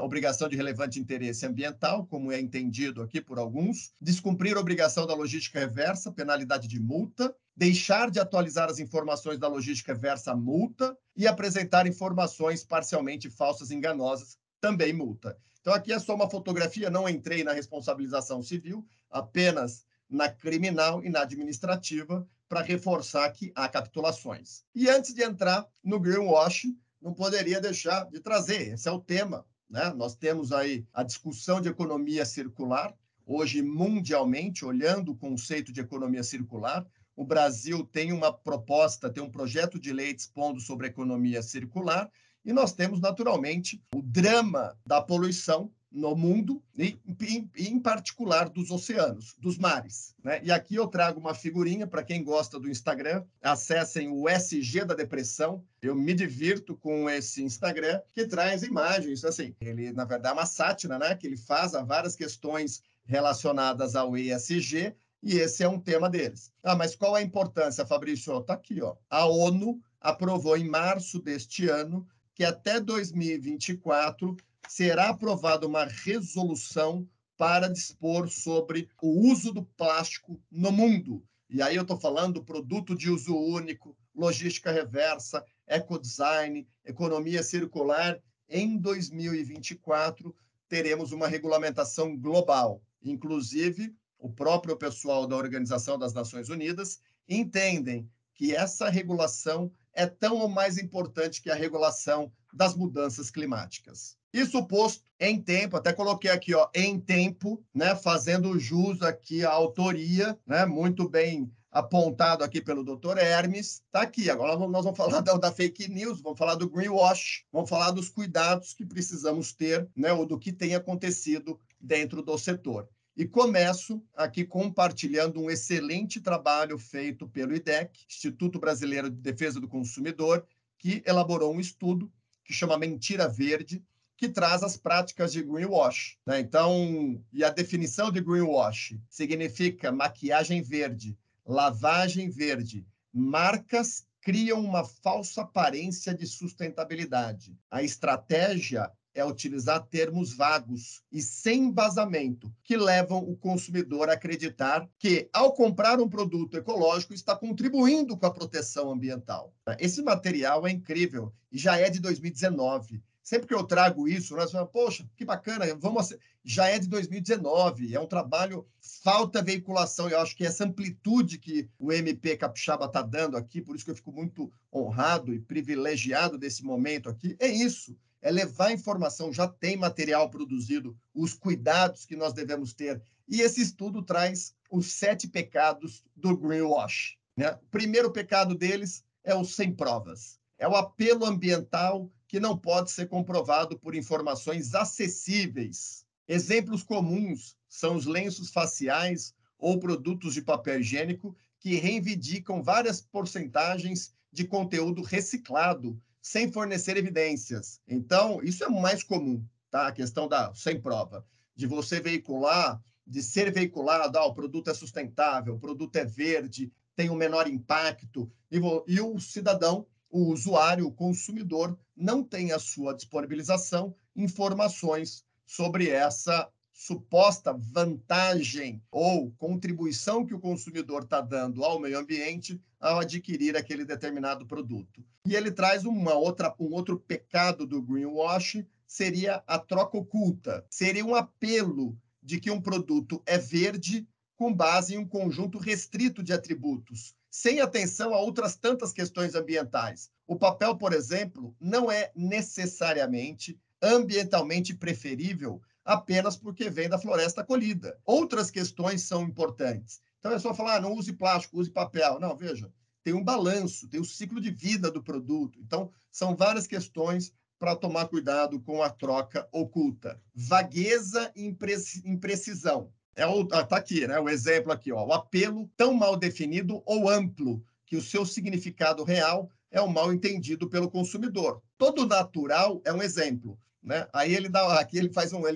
obrigação de relevante interesse ambiental, como é entendido aqui por alguns, descumprir a obrigação da logística reversa, penalidade de multa, deixar de atualizar as informações da logística reversa, multa, e apresentar informações parcialmente falsas e enganosas, também multa. Então, aqui é só uma fotografia, não entrei na responsabilização civil, apenas na criminal e na administrativa, para reforçar que há capitulações. E antes de entrar no greenwashing, não poderia deixar de trazer, esse é o tema, né? Nós temos aí a discussão de economia circular, hoje mundialmente, olhando o conceito de economia circular. O Brasil tem uma proposta, tem um projeto de lei dispondo sobre a economia circular, e nós temos, naturalmente, o drama da poluição no mundo e, em particular, dos oceanos, dos mares, né? E aqui eu trago uma figurinha para quem gosta do Instagram. Acessem o SG da Depressão. Eu me divirto com esse Instagram, que traz imagens. Assim, ele, na verdade, é uma sátira, né? Que ele faz a várias questões relacionadas ao ESG, e esse é um tema deles. Ah, mas qual a importância, Fabrício? Está aqui, ó. A ONU aprovou em março deste ano que até 2024 será aprovada uma resolução para dispor sobre o uso do plástico no mundo. E aí eu estou falando do produto de uso único, logística reversa, ecodesign, economia circular. Em 2024, teremos uma regulamentação global. Inclusive, o próprio pessoal da Organização das Nações Unidas entendem que essa regulação é tão ou mais importante que a regulação das mudanças climáticas. Isso posto em tempo, até coloquei aqui, ó, em tempo, né, fazendo jus aqui à autoria, né, muito bem apontado aqui pelo Dr. Hermes. Está aqui, agora nós vamos falar da fake news, vamos falar do greenwash, vamos falar dos cuidados que precisamos ter, né, ou do que tem acontecido dentro do setor. E começo aqui compartilhando um excelente trabalho feito pelo IDEC, Instituto Brasileiro de Defesa do Consumidor, que elaborou um estudo que chama Mentira Verde, que traz as práticas de greenwash, né? Então, e a definição de greenwash significa maquiagem verde, lavagem verde, marcas criam uma falsa aparência de sustentabilidade. A estratégia é utilizar termos vagos e sem embasamento, que levam o consumidor a acreditar que, ao comprar um produto ecológico, está contribuindo com a proteção ambiental. Esse material é incrível e já é de 2019. Sempre que eu trago isso, nós falamos, poxa, que bacana, já é de 2019, é um trabalho, falta veiculação. Eu acho que essa amplitude que o MP Capixaba está dando aqui, por isso que eu fico muito honrado e privilegiado desse momento aqui, é isso. É levar informação, já tem material produzido, os cuidados que nós devemos ter. E esse estudo traz os 7 pecados do greenwash, né? O primeiro pecado deles é o sem provas. É o apelo ambiental que não pode ser comprovado por informações acessíveis. Exemplos comuns são os lenços faciais ou produtos de papel higiênico que reivindicam várias porcentagens de conteúdo reciclado, sem fornecer evidências. Então, isso é o mais comum, tá? A questão da sem prova, de você veicular, de ser veiculado, o produto é sustentável, o produto é verde, tem um menor impacto, e o cidadão, o usuário, o consumidor, não tem à sua disponibilização informações sobre essa suposta vantagem ou contribuição que o consumidor está dando ao meio ambiente ao adquirir aquele determinado produto. E ele traz um outro pecado do greenwash, seria a troca oculta. Seria um apelo de que um produto é verde com base em um conjunto restrito de atributos, sem atenção a outras tantas questões ambientais. O papel, por exemplo, não é necessariamente ambientalmente preferível apenas porque vem da floresta colhida. Outras questões são importantes. Então é só falar, não use plástico, use papel. Não, veja, tem um balanço, tem o ciclo de vida do produto. Então, são várias questões para tomar cuidado com a troca oculta. Vagueza e imprecisão. Tá aqui, né? O exemplo aqui, ó. O apelo tão mal definido ou amplo que o seu significado real é o mal entendido pelo consumidor. Todo natural é um exemplo, né? Aí ele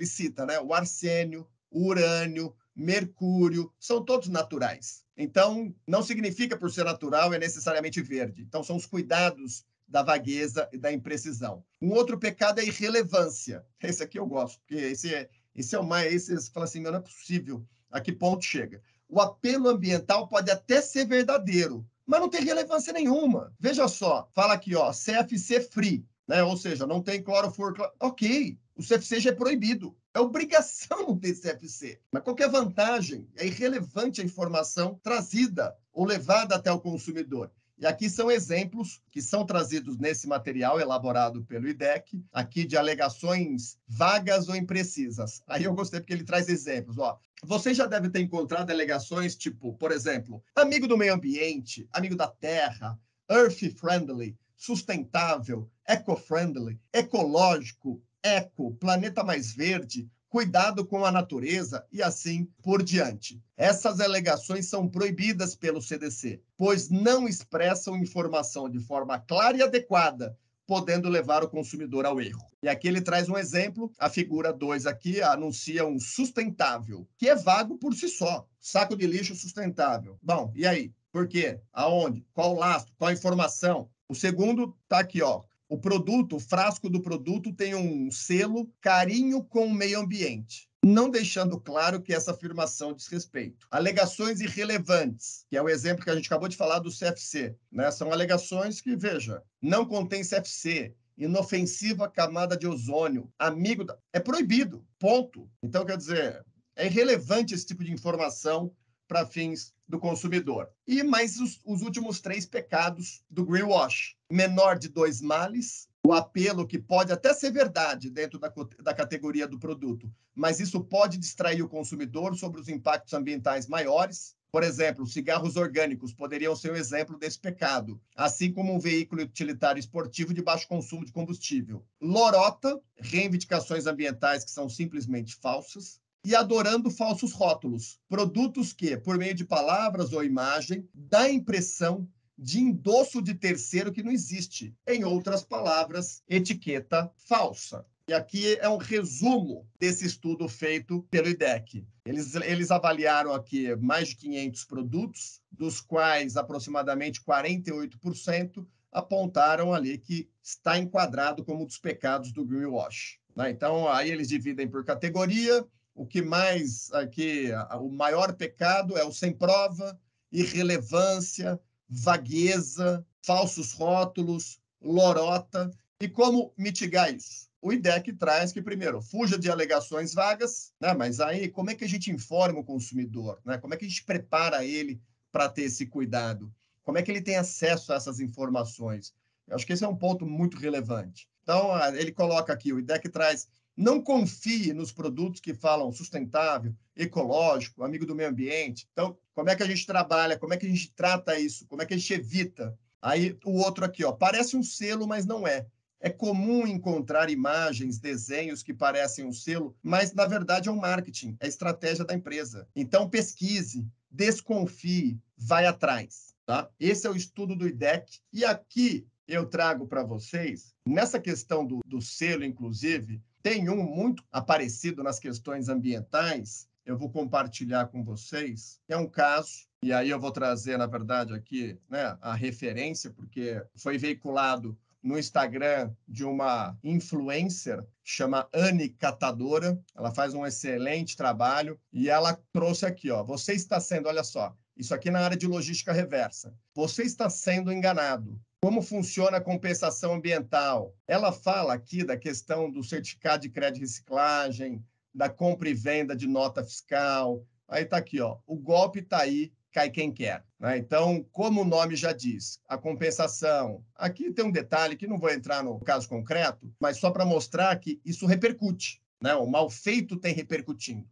cita, né? O arsênio, o urânio, mercúrio, são todos naturais. Então, não significa por ser natural é necessariamente verde. Então, são os cuidados da vagueza e da imprecisão. Um outro pecado é a irrelevância. Esse aqui eu gosto, porque esse é o mais... Esse você fala assim, não é possível. A que ponto chega? O apelo ambiental pode até ser verdadeiro, mas não tem relevância nenhuma. Veja só, fala aqui, ó, CFC free, né? Ou seja, não tem clorofluorocarbônico. Ok, o CFC já é proibido. É obrigação não ter CFC. Mas qualquer vantagem é irrelevante a informação trazida ou levada até o consumidor. E aqui são exemplos que são trazidos nesse material elaborado pelo IDEC, aqui de alegações vagas ou imprecisas. Aí eu gostei porque ele traz exemplos. Ó, você já deve ter encontrado alegações tipo, por exemplo, amigo do meio ambiente, amigo da terra, earth friendly, sustentável, eco-friendly, ecológico, eco, planeta mais verde, cuidado com a natureza e assim por diante. Essas alegações são proibidas pelo CDC, pois não expressam informação de forma clara e adequada, podendo levar o consumidor ao erro. E aqui ele traz um exemplo, a figura 2 aqui anuncia um sustentável, que é vago por si só, saco de lixo sustentável. Bom, e aí? Por quê? Aonde? Qual lastro? Qual informação? O segundo está aqui, ó. O produto, o frasco do produto tem um selo carinho com o meio ambiente, não deixando claro que essa afirmação diz respeito. Alegações irrelevantes, que é o exemplo que a gente acabou de falar do CFC, né? São alegações que, veja, não contém CFC, inofensiva camada de ozônio, amigo da... É proibido, ponto. Então, quer dizer, é irrelevante esse tipo de informação para fins do consumidor. E mais os últimos 3 pecados do greenwash. Menor de 2 males, o apelo que pode até ser verdade dentro da categoria do produto, mas isso pode distrair o consumidor sobre os impactos ambientais maiores. Por exemplo, cigarros orgânicos poderiam ser um exemplo desse pecado, assim como um veículo utilitário esportivo de baixo consumo de combustível. Lorota, reivindicações ambientais que são simplesmente falsas. E adorando falsos rótulos, produtos que, por meio de palavras ou imagem, dá a impressão de endosso de terceiro que não existe. Em outras palavras, etiqueta falsa. E aqui é um resumo desse estudo feito pelo IDEC. Eles avaliaram aqui mais de 500 produtos, dos quais aproximadamente 48% apontaram ali que está enquadrado como um dos pecados do greenwash. Então, aí eles dividem por categoria. O que mais aqui, o maior pecado é o sem prova, irrelevância, vagueza, falsos rótulos, lorota. E como mitigar isso? O IDEC traz que, primeiro, fuja de alegações vagas, né? Mas aí como é que a gente informa o consumidor? Né? Como é que a gente prepara ele para ter esse cuidado? Como é que ele tem acesso a essas informações? Eu acho que esse é um ponto muito relevante. Então, ele coloca aqui, o IDEC traz: não confie nos produtos que falam sustentável, ecológico, amigo do meio ambiente. Então, como é que a gente trabalha? Como é que a gente trata isso? Como é que a gente evita? Aí, o outro aqui, ó, parece um selo, mas não é. É comum encontrar imagens, desenhos que parecem um selo, mas, na verdade, é um marketing, é a estratégia da empresa. Então, pesquise, desconfie, vai atrás. Tá? Esse é o estudo do IDEC. E aqui eu trago para vocês, nessa questão do selo, inclusive, tem um muito aparecido nas questões ambientais, eu vou compartilhar com vocês, é um caso, e aí eu vou trazer, na verdade, aqui, né, a referência, porque foi veiculado no Instagram de uma influencer, chama Anne Catadora, ela faz um excelente trabalho, e ela trouxe aqui, ó, você está sendo, olha só, isso aqui na área de logística reversa, você está sendo enganado. Como funciona a compensação ambiental? Ela fala aqui da questão do certificado de crédito e reciclagem, da compra e venda de nota fiscal. Aí está aqui, ó, o golpe está aí, cai quem quer. Né? Então, como o nome já diz, a compensação. Aqui tem um detalhe que não vou entrar no caso concreto, mas só para mostrar que isso repercute. Né? O mal feito tem repercutido.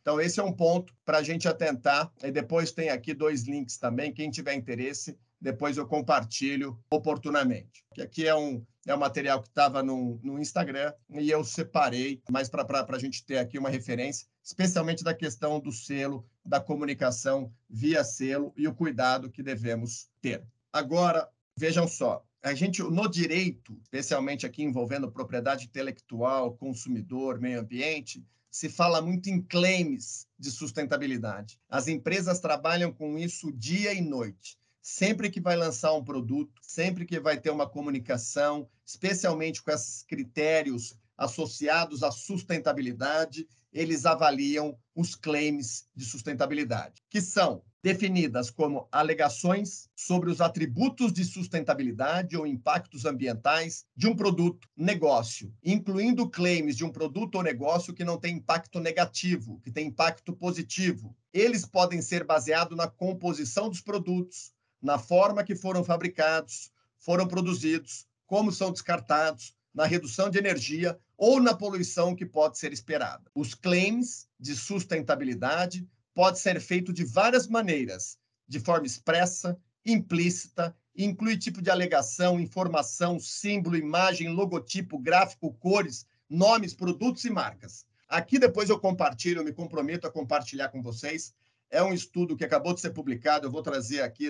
Então, esse é um ponto para a gente atentar. E depois tem aqui 2 links também, quem tiver interesse, depois eu compartilho oportunamente. Aqui é um material que estava no Instagram e eu separei, mas para a gente ter aqui uma referência, especialmente da questão do selo, da comunicação via selo e o cuidado que devemos ter. Agora, vejam só, a gente, no direito, especialmente aqui envolvendo propriedade intelectual, consumidor, meio ambiente, se fala muito em claims de sustentabilidade. As empresas trabalham com isso dia e noite. sempre que vai lançar um produto, sempre que vai ter uma comunicação, especialmente com esses critérios associados à sustentabilidade, eles avaliam os claims de sustentabilidade, que são definidas como alegações sobre os atributos de sustentabilidade ou impactos ambientais de um produto, negócio, incluindo claims de um produto ou negócio que não tem impacto negativo, que tem impacto positivo. Eles podem ser baseados na composição dos produtos, na forma que foram fabricados, foram produzidos, como são descartados, na redução de energia ou na poluição que pode ser esperada. Os claims de sustentabilidade podem ser feitos de várias maneiras, de forma expressa, implícita, inclui tipo de alegação, informação, símbolo, imagem, logotipo, gráfico, cores, nomes, produtos e marcas. Aqui depois eu compartilho, eu me comprometo a compartilhar com vocês. É um estudo que acabou de ser publicado, eu vou trazer aqui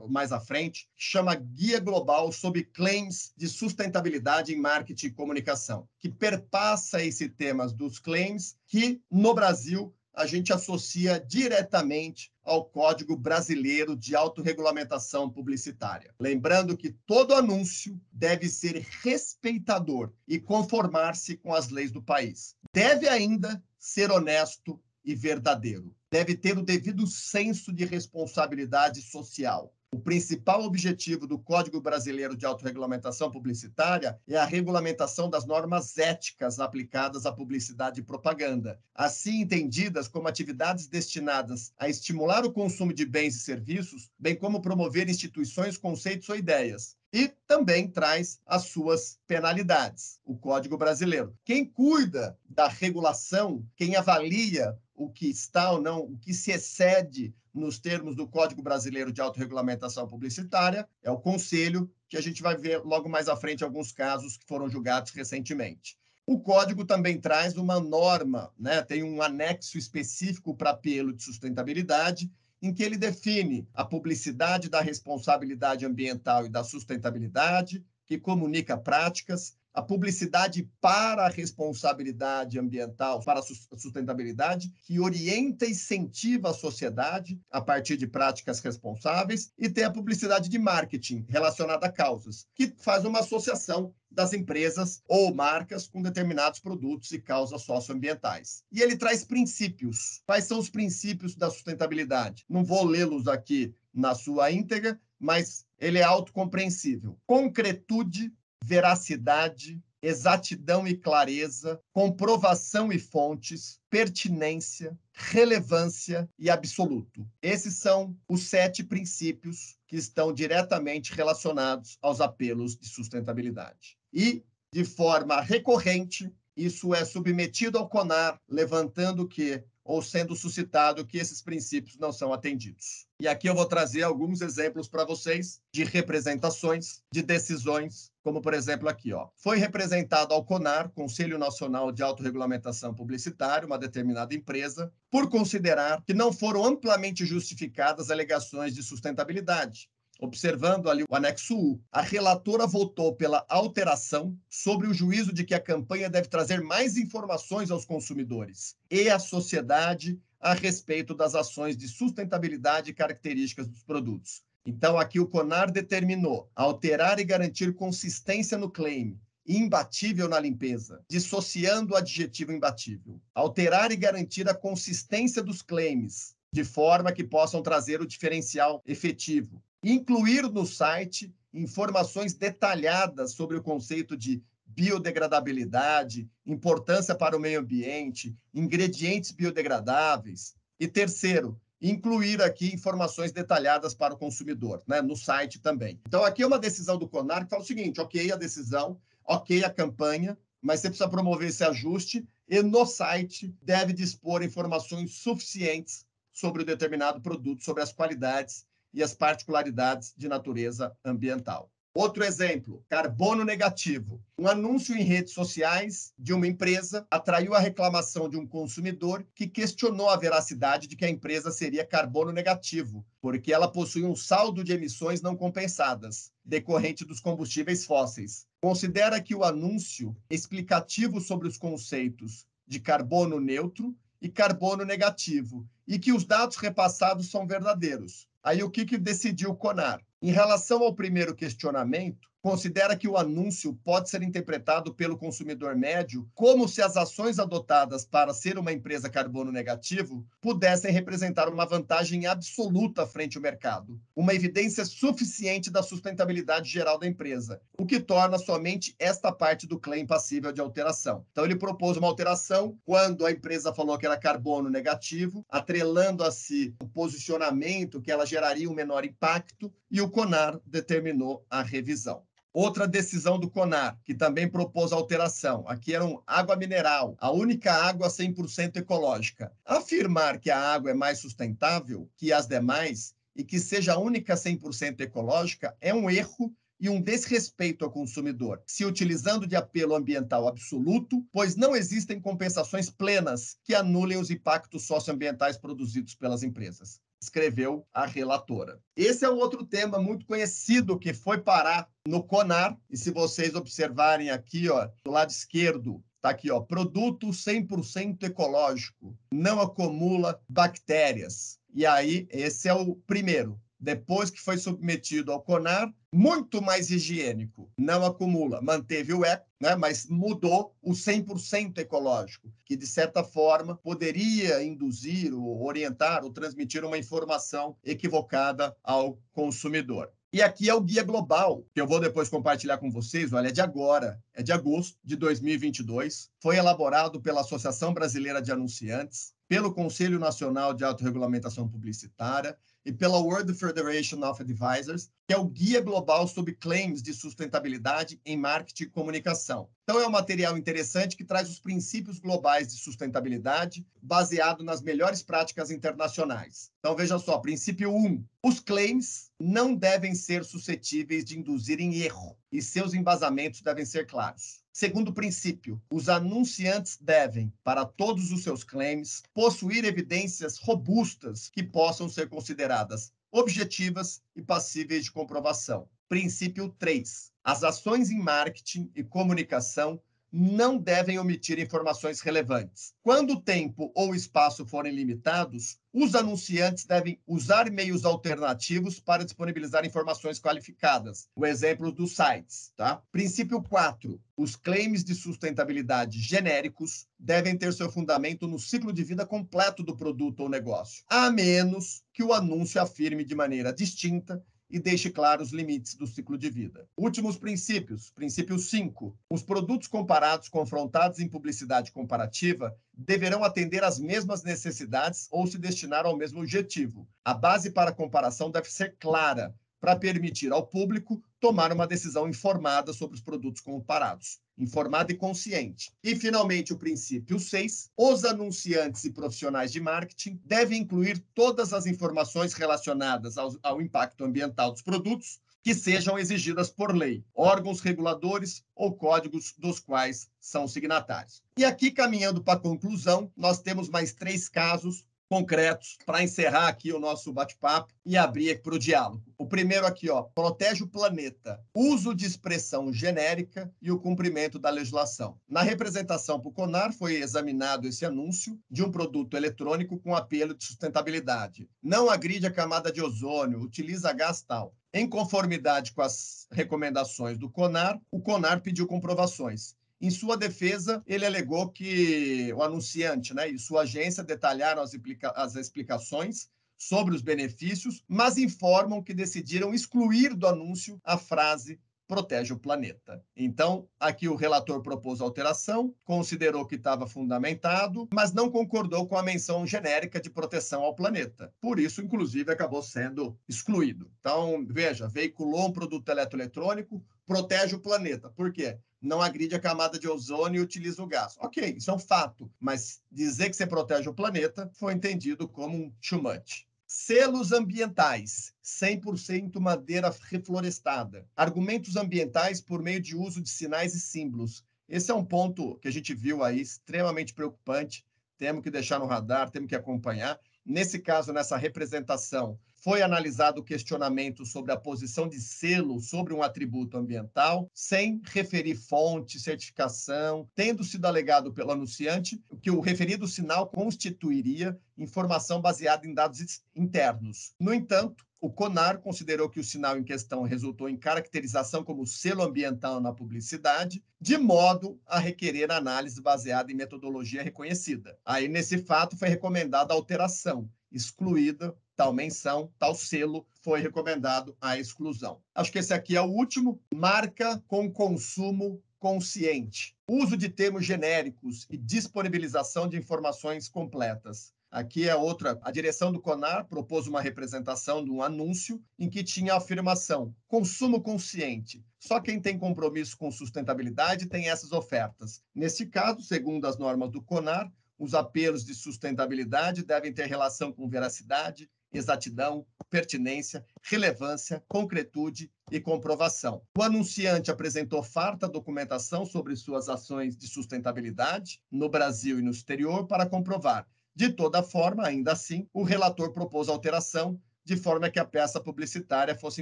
mais à frente, chama Guia Global sobre Claims de Sustentabilidade em Marketing e Comunicação, que perpassa esse tema dos claims que, no Brasil, a gente associa diretamente ao Código Brasileiro de Autorregulamentação Publicitária. Lembrando que todo anúncio deve ser respeitador e conformar-se com as leis do país. Deve ainda ser honesto e verdadeiro. Deve ter o devido senso de responsabilidade social. O principal objetivo do Código Brasileiro de Autorregulamentação Publicitária é a regulamentação das normas éticas aplicadas à publicidade e propaganda, assim entendidas como atividades destinadas a estimular o consumo de bens e serviços, bem como promover instituições, conceitos ou ideias. E também traz as suas penalidades, o Código Brasileiro. Quem cuida da regulação, quem avalia o que está ou não, o que se excede nos termos do Código Brasileiro de Autorregulamentação Publicitária, é o Conselho, que a gente vai ver logo mais à frente alguns casos que foram julgados recentemente. O Código também traz uma norma, né? Tem um anexo específico para apelo de sustentabilidade, em que ele define a publicidade da responsabilidade ambiental e da sustentabilidade, que comunica práticas, a publicidade para a responsabilidade ambiental, para a sustentabilidade, que orienta e incentiva a sociedade a partir de práticas responsáveis, e tem a publicidade de marketing relacionada a causas, que faz uma associação das empresas ou marcas com determinados produtos e causas socioambientais. E ele traz princípios. Quais são os princípios da sustentabilidade? Não vou lê-los aqui na sua íntegra, mas ele é autocompreensível. Concretude, veracidade, exatidão e clareza, comprovação e fontes, pertinência, relevância e absoluto. Esses são os 7 princípios que estão diretamente relacionados aos apelos de sustentabilidade. E, de forma recorrente, isso é submetido ao CONAR, levantando que, ou sendo suscitado que esses princípios não são atendidos. E aqui eu vou trazer alguns exemplos para vocês de representações, de decisões, como por exemplo aqui, ó. Foi representado ao CONAR, Conselho Nacional de Autorregulamentação Publicitária, uma determinada empresa, por considerar que não foram amplamente justificadas alegações de sustentabilidade. Observando ali o anexo U, a relatora votou pela alteração sobre o juízo de que a campanha deve trazer mais informações aos consumidores e à sociedade a respeito das ações de sustentabilidade e características dos produtos. Então, aqui o CONAR determinou alterar e garantir consistência no claim, imbatível na limpeza, dissociando o adjetivo imbatível. Alterar e garantir a consistência dos claims, de forma que possam trazer o diferencial efetivo. Incluir no site informações detalhadas sobre o conceito de biodegradabilidade, importância para o meio ambiente, ingredientes biodegradáveis. E terceiro, incluir aqui informações detalhadas para o consumidor, né, no site também. Então, aqui é uma decisão do CONAR que fala o seguinte, ok a decisão, ok a campanha, mas você precisa promover esse ajuste e no site deve dispor informações suficientes sobre o determinado produto, sobre as qualidades e as particularidades de natureza ambiental. Outro exemplo, carbono negativo. Um anúncio em redes sociais de uma empresa atraiu a reclamação de um consumidor que questionou a veracidade de que a empresa seria carbono negativo, porque ela possui um saldo de emissões não compensadas, decorrente dos combustíveis fósseis. Considera que o anúncio explicativo sobre os conceitos de carbono neutro e carbono negativo, e que os dados repassados são verdadeiros. Aí o que decidiu o CONAR? Em relação ao primeiro questionamento, considera que o anúncio pode ser interpretado pelo consumidor médio como se as ações adotadas para ser uma empresa carbono negativo pudessem representar uma vantagem absoluta frente ao mercado, uma evidência suficiente da sustentabilidade geral da empresa, o que torna somente esta parte do claim passível de alteração. Então, ele propôs uma alteração quando a empresa falou que era carbono negativo, atrelando a si o posicionamento que ela geraria um menor impacto, e o CONAR determinou a revisão. Outra decisão do CONAR, que também propôs alteração, aqui era água mineral, a única água 100% ecológica. Afirmar que a água é mais sustentável que as demais e que seja a única 100% ecológica é um erro e um desrespeito ao consumidor, se utilizando de apelo ambiental absoluto, pois não existem compensações plenas que anulem os impactos socioambientais produzidos pelas empresas, escreveu a relatora. Esse é um outro tema muito conhecido que foi parar no CONAR, e se vocês observarem aqui, ó, do lado esquerdo, está aqui, ó, produto 100% ecológico, não acumula bactérias. E aí, esse é o primeiro. Depois que foi submetido ao CONAR, muito mais higiênico, não acumula, manteve o eco, né, mas mudou o 100% ecológico, que de certa forma poderia induzir, ou orientar, ou transmitir uma informação equivocada ao consumidor. E aqui é o Guia Global, que eu vou depois compartilhar com vocês. Olha, é de agora, é de agosto de 2022. Foi elaborado pela Associação Brasileira de Anunciantes, pelo Conselho Nacional de Autorregulamentação Publicitária e pela World Federation of Advisors, que é o Guia Global sobre Claims de Sustentabilidade em Marketing e Comunicação. Então, é um material interessante que traz os princípios globais de sustentabilidade baseado nas melhores práticas internacionais. Então, veja só, princípio 1. Os claims não devem ser suscetíveis de induzirem erro e seus embasamentos devem ser claros. Segundo princípio, os anunciantes devem, para todos os seus claims, possuir evidências robustas que possam ser consideradas objetivas e passíveis de comprovação. Princípio 3. As ações em marketing e comunicação não devem omitir informações relevantes. Quando o tempo ou o espaço forem limitados, os anunciantes devem usar meios alternativos para disponibilizar informações qualificadas. O exemplo dos sites, tá? Princípio 4. Os claims de sustentabilidade genéricos devem ter seu fundamento no ciclo de vida completo do produto ou negócio, a menos que o anúncio afirme de maneira distinta e deixe claros os limites do ciclo de vida. Últimos princípios. Princípio 5. Os produtos comparados confrontados em publicidade comparativa deverão atender às mesmas necessidades ou se destinar ao mesmo objetivo. A base para a comparação deve ser clara, para permitir ao público tomar uma decisão informada sobre os produtos comparados, informada e consciente. E, finalmente, o princípio 6, os anunciantes e profissionais de marketing devem incluir todas as informações relacionadas ao impacto ambiental dos produtos que sejam exigidas por lei, órgãos reguladores ou códigos dos quais são signatários. E aqui, caminhando para a conclusão, nós temos mais 3 casos concretos para encerrar aqui o nosso bate-papo e abrir para o diálogo. O primeiro aqui, ó, protege o planeta, uso de expressão genérica e o cumprimento da legislação. Na representação para o CONAR foi examinado esse anúncio de um produto eletrônico com apelo de sustentabilidade. Não agride a camada de ozônio, utiliza gás tal. Em conformidade com as recomendações do CONAR, o CONAR pediu comprovações. Em sua defesa, ele alegou que o anunciante, né, e sua agência detalharam as explicações sobre os benefícios, mas informam que decidiram excluir do anúncio a frase protege o planeta. Então, aqui o relator propôs alteração, considerou que estava fundamentado, mas não concordou com a menção genérica de proteção ao planeta. Por isso, inclusive, acabou sendo excluído. Então, veja, veiculou um produto eletroeletrônico, protege o planeta. Por quê? Não agride a camada de ozônio e utiliza o gás. Ok, isso é um fato, mas dizer que você protege o planeta foi entendido como um too much. Selos ambientais, 100% madeira reflorestada. Argumentos ambientais por meio de uso de sinais e símbolos. Esse é um ponto que a gente viu aí extremamente preocupante. Temos que deixar no radar, temos que acompanhar. Nesse caso, nessa representação, foi analisado o questionamento sobre a posição de selo sobre um atributo ambiental, sem referir fonte, certificação, tendo sido alegado pelo anunciante que o referido sinal constituiria informação baseada em dados internos. No entanto, O CONAR considerou que o sinal em questão resultou em caracterização como selo ambiental na publicidade, de modo a requerer análise baseada em metodologia reconhecida. Aí, nesse fato, foi recomendada a alteração, excluída tal menção, tal selo, foi recomendado a exclusão. Acho que esse aqui é o último. Marca com consumo consciente. Uso de termos genéricos e disponibilização de informações completas. Aqui é outra. A direção do CONAR propôs uma representação de um anúncio em que tinha a afirmação: consumo consciente. Só quem tem compromisso com sustentabilidade tem essas ofertas. Nesse caso, segundo as normas do CONAR, os apelos de sustentabilidade devem ter relação com veracidade, exatidão, pertinência, relevância, concretude e comprovação. O anunciante apresentou farta documentação sobre suas ações de sustentabilidade no Brasil e no exterior para comprovar. De toda forma, ainda assim, o relator propôs alteração de forma que a peça publicitária fosse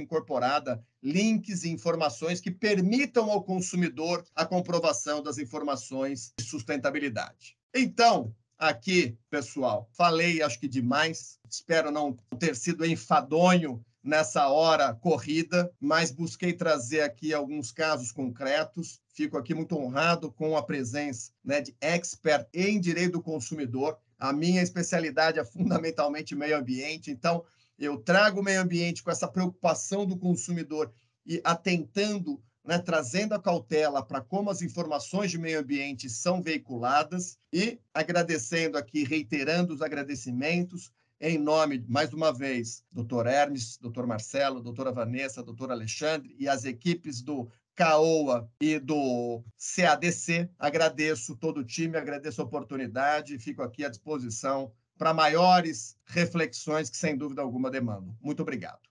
incorporada links e informações que permitam ao consumidor a comprovação das informações de sustentabilidade. Então, aqui, pessoal, falei acho que demais, espero não ter sido enfadonho nessa hora corrida, mas busquei trazer aqui alguns casos concretos. Fico aqui muito honrado com a presença, de expert em direito do consumidor. A minha especialidade é fundamentalmente meio ambiente, então eu trago o meio ambiente com essa preocupação do consumidor e atentando, trazendo a cautela para como as informações de meio ambiente são veiculadas e agradecendo aqui, reiterando os agradecimentos em nome, mais uma vez, doutor Hermes, doutor Marcelo, doutora Vanessa, doutor Alexandre e as equipes do CAOA e do CADC. Agradeço todo o time, agradeço a oportunidade e fico aqui à disposição para maiores reflexões que, sem dúvida alguma, demandam. Muito obrigado.